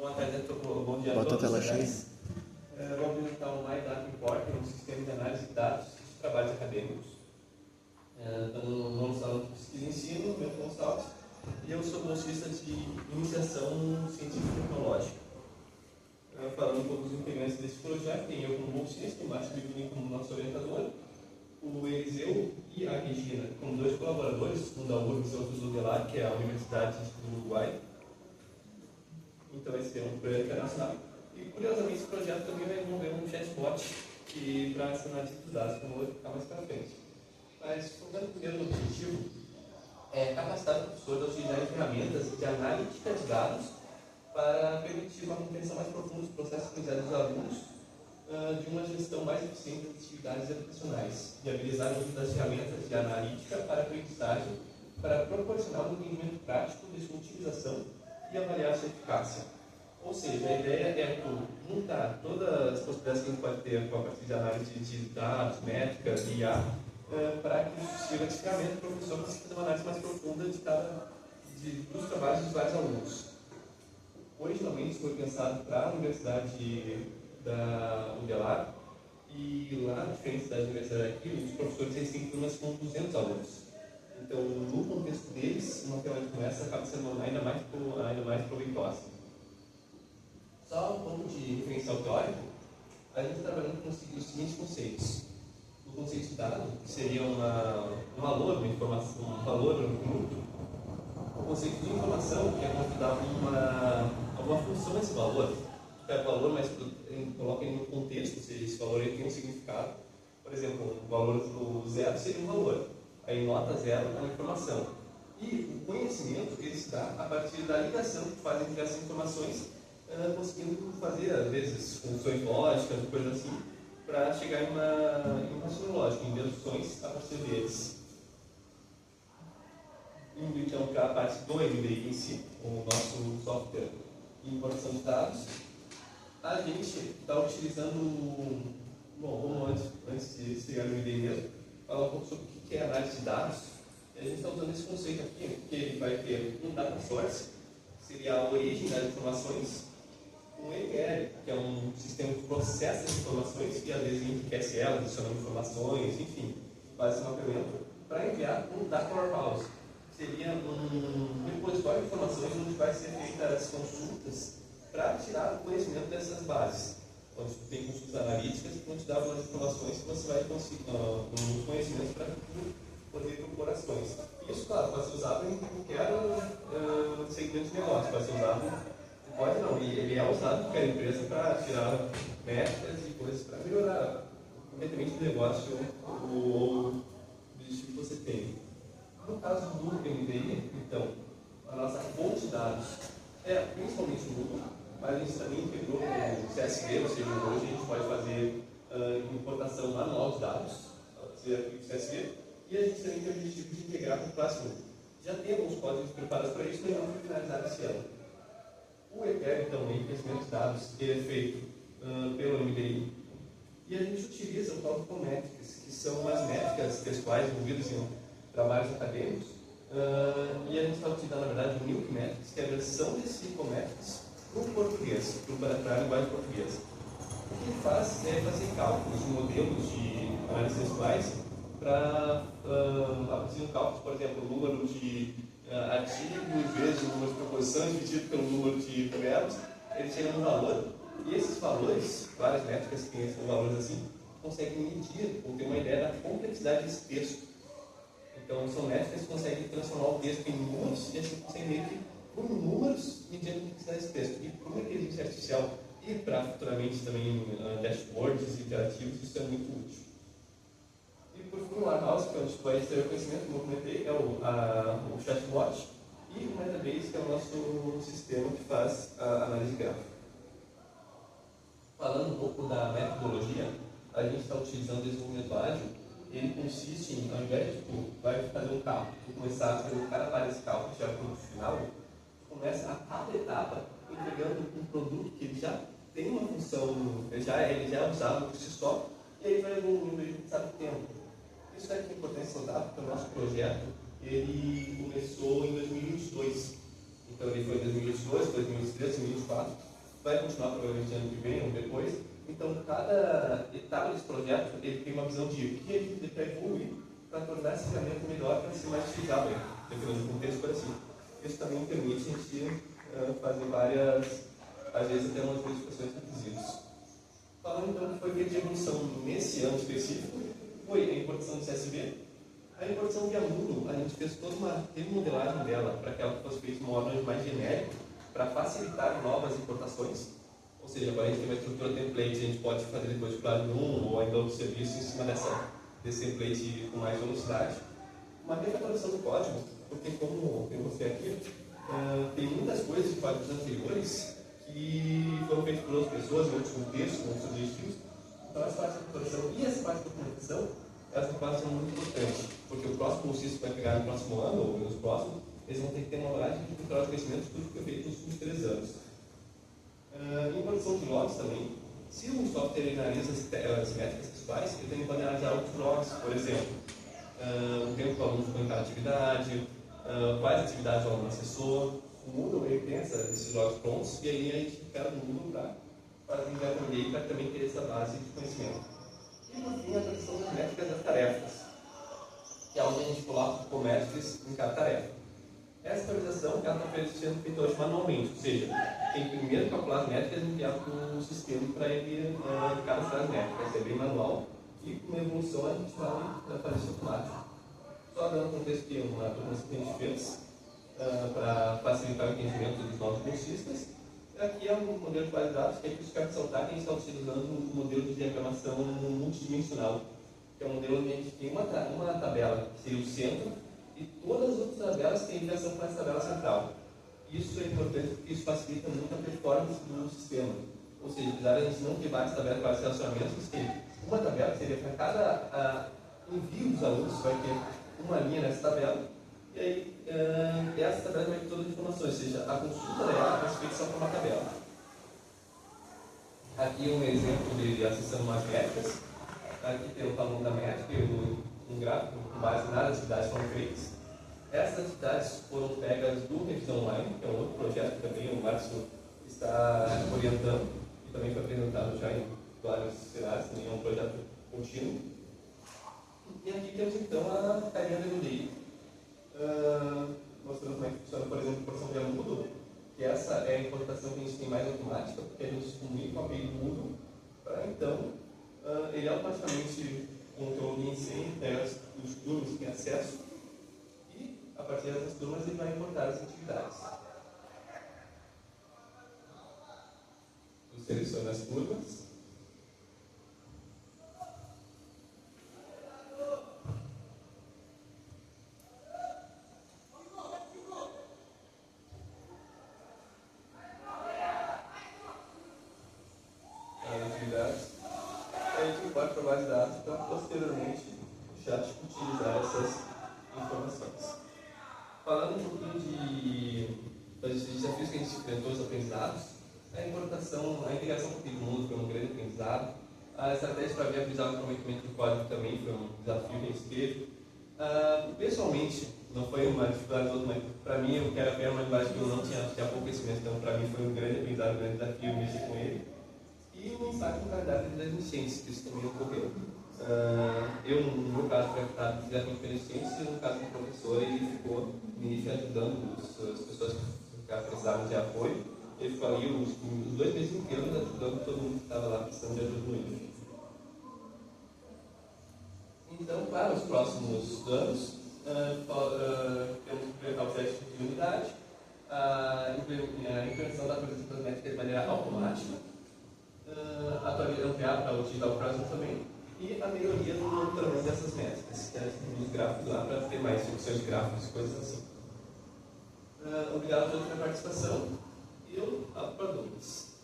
Boa tarde a todos. Bom dia a Bota a todos. tela cheia. Vamos apresentar o MyData Import, um sistema de análise de dados de trabalhos acadêmicos. Estamos no nono salão de pesquisa e ensino, meu nome é Gonçalves, e eu sou bolsista de iniciação científico-tecnológica. Falando um pouco dos integrantes desse projeto, tem eu como bolsista, o Márcio Biculim como nosso orientador, o Eliseu e a Regina como dois colaboradores, um da URGS e outro do DELAR, que é a Universidade do Uruguai. Então esse é um projeto internacional. E curiosamente esse projeto também vai envolver um chatbot para análise dos dados, como eu vou explicar mais para frente. Mas focando primeiro no objetivo, é capacitar o professor a utilizar ferramentas de analítica de dados para permitir uma compreensão mais profunda dos processos aprendizados dos alunos, de uma gestão mais eficiente das atividades educacionais, viabilizar o uso das ferramentas de analítica para aprendizagem, para proporcionar um entendimento prático de sua utilização e avaliar sua eficácia. Ou seja, a ideia é juntar todas as possibilidades que a gente pode ter a partir de análise de dados, métricas e IA, para que isso sirva de ferramenta para o professor conseguir fazer uma análise mais profunda dos trabalhos dos vários alunos. Originalmente foi pensado para a Universidade da UDELAR, e lá, diferente da universidade aqui, os professores eles têm turmas com 200 alunos. Então, no contexto deles, uma ferramenta como essa acaba sendo ainda mais proveitosa. Só um pouco de referencial teórico, a gente está trabalhando com os seguintes conceitos. O conceito de dado, que seria um valor, uma informação, um valor bruto. O conceito de informação, que é quando dá uma função a esse valor, que pega o valor, mas coloca ele no contexto, ou seja, esse valor ele tem um significado. Por exemplo, o valor do zero seria um valor, aí nota zero é uma informação. E o conhecimento ele se dá a partir da ligação que faz entre essas informações, conseguindo fazer, às vezes, funções lógicas, coisas assim, para chegar em um raciocínio lógico, em deduções a partir deles. Indo então para a parte do MDI em si, o nosso software de importação de dados, a gente está utilizando, vamos antes de chegar no MDI mesmo, falar um pouco sobre o que é análise de dados. E a gente está usando esse conceito aqui, que ele vai ter um data source, que seria a origem das informações, um ETL, que é um sistema que processa as informações e às vezes enriquece elas, adicionando informações, enfim, faz esse mapeamento para enviar um data warehouse. Seria um repositório de informações onde vai ser feitas consultas para tirar o conhecimento dessas bases. Onde tem consultas analíticas que vão te dar algumas informações que você vai conseguir, um conhecimento para poder propor ações. Isso, claro, pode ser usado em qualquer segmento de negócio, pode ser usado. Pode não, e ele é usado em qualquer empresa para tirar métricas e coisas para melhorar, independente do negócio ou do objetivo que você tem. No caso do MDI, então, a nossa fonte de dados é principalmente o Google, mas a gente também integrou o CSV, ou seja, hoje a gente pode fazer importação manual de dados, fazer o CSV, e a gente também tem o objetivo de integrar com o Classroom. Já tem alguns códigos preparados para isso, mas não foi finalizado esse ano. O ETL, então, o enriquecimento de dados, ele é feito pelo MDI, e a gente utiliza o tal Cometrics, que são as métricas textuais envolvidas em trabalhos acadêmicos, e a gente está utilizando, na verdade, o Milk Metrics, que é a versão desse Cometrics para o português, para a linguagem portuguesa. O que ele faz é fazer cálculos de modelos de análise textuais para, a partir de cálculos, por exemplo, o número de artigos vezes o número de proposições dividido pelo número de verbos, ele chega num valor, e esses valores, várias métricas que têm esses valores assim, conseguem medir ou ter uma ideia da complexidade desse texto. Então, são métricas que conseguem transformar o texto em números e a gente consegue medir por números mediante a complexidade desse texto. E para uma inteligência artificial e para futuramente também dashboards interativos, isso é muito útil. E por fim, o Warehouse, que é onde vai ter o conhecimento, como eu comentei, é o chatbot, e o Metabase, que é o nosso sistema que faz a análise gráfica. Falando um pouco da metodologia, a gente está utilizando o desenvolvimento ágil. Ele consiste em, ao invés de vai fazer um cálculo, começar a fazer cada parte desse cálculo, já para o produto final, começa a cada etapa entregando um produto que ele já tem uma função, ele já é usado por si só, e aí vai evoluindo e sabe o tempo. Isso daqui é importante notar, porque o nosso projeto ele começou em 2022. Então ele foi em 2022, 2023, 2024, vai continuar provavelmente ano que vem ou depois. Então, cada etapa desse projeto ele tem uma visão de o que a gente quer evoluir para tornar essa ferramenta melhor, para ser mais utilizável, dependendo do contexto para si. Isso também permite a gente fazer várias, às vezes até umas modificações de requisitos. Falando então que foi feita de evolução nesse ano específico, foi a importação do CSV. A importação via Moodle, a gente fez toda uma remodelagem dela para que ela fosse feita de um modo mais genérico, para facilitar novas importações. Ou seja, agora a gente tem uma estrutura template, a gente pode fazer depois plugin ou ainda outro serviço em cima desse template com mais velocidade. Uma refatoração do código, porque como eu mostrei aqui, tem muitas coisas de códigos anteriores que foram feitas por outras pessoas, em outros contextos, em outros objetivos. Então, essa parte de refatoração e essa parte de documentação, essa parte são muito importantes, porque o próximo bolsista que vai pegar no próximo ano, ou nos próximos, eles vão ter que ter uma bagagem de cultural de conhecimento de tudo que foi feito nos últimos 3 anos. Em produção de logs também, se o software analisa as métricas pessoais, ele também pode analisar outros logs, por exemplo, o tempo que o aluno ficou em cada atividade, quais atividades o aluno acessou. O Moodle ele tem esses logs prontos e aí a gente espera no Moodle para aprender para também ter essa base de conhecimento. E por fim, a produção das métricas das tarefas, que é onde a gente coloca cométricas em cada tarefa. Essa atualização está sendo feita hoje manualmente, ou seja, tem que primeiro calcular as métricas e enviar para o sistema para ele cadastrar as métricas. É bem manual e com uma evolução a gente vai fazer isso automático. Só dando um contexto que uma documentação que a gente fez para facilitar o entendimento dos novos bolsistas. Aqui é um modelo de base de dados que aqui os caras ressaltar que a gente está utilizando um modelo de diagramação multidimensional, que é um modelo onde a gente tem uma tabela que seria o centro e todas as outras tabelas têm ligação com essa tabela central. Isso é importante porque isso facilita muito a performance do sistema. Ou seja, apesar de a gente não ter várias tabelas com vários relacionamentos, tem uma tabela que seria para cada envio dos alunos, vai ter uma linha nessa tabela, e aí essa tabela vai ter todas as informações, ou seja, a consulta dela vai ser feita só para uma tabela. Aqui um exemplo de acessando umas métricas. Aqui tem o tamanho da métrica e um gráfico com base nas atividades que foram feitas. Essas atividades foram pegas do Revisão Online, que é um outro projeto que também o Márcio está orientando, e também foi apresentado já em vários cenários, também é um projeto contínuo. E aqui temos então a carinha do MDI, mostrando como é que funciona, por exemplo, a porção de Moodle, que essa é a importação que a gente tem mais automática, porque a gente comunica com a API do Moodle, para então ele automaticamente controla o INC, pega os turmas que tem acesso, e a partir dessas turmas ele vai importar as atividades. Eu seleciono as turmas. Base de dados para posteriormente já utilizar essas informações. Falando um pouquinho dos desafios que a gente enfrentou, os aprendizados, a integração com o mundo foi um grande aprendizado. A estratégia para viabilizar o comprometimento do código também foi um desafio que a gente teve. Pessoalmente, não foi uma dificuldade toda, mas para mim, eu quero apenas uma linguagem que eu não tinha pouco conhecimento, então para mim foi um grande aprendizado, um grande desafio mexer com ele. E o ensaio com qualidade das ciências, que isso também ocorreu. Eu, no meu caso, fui afetado diretamente pelas ciências, e no caso do professor, ele ficou me ajudando, as pessoas que precisavam de apoio. Ele ficou ali os 2 meses inteiros ajudando todo mundo que estava lá precisando de ajuda no livro. Então, para os próximos anos, temos que implementar o teste de unidade, a implementação da atualização das métricas de maneira automática, ampliar para utilizar o prazo também, e a melhoria no monitoramento dessas métricas, que é dos gráficos lá, para ter mais funções de gráficos, coisas assim. Obrigado pela participação e eu abro para dúvidas.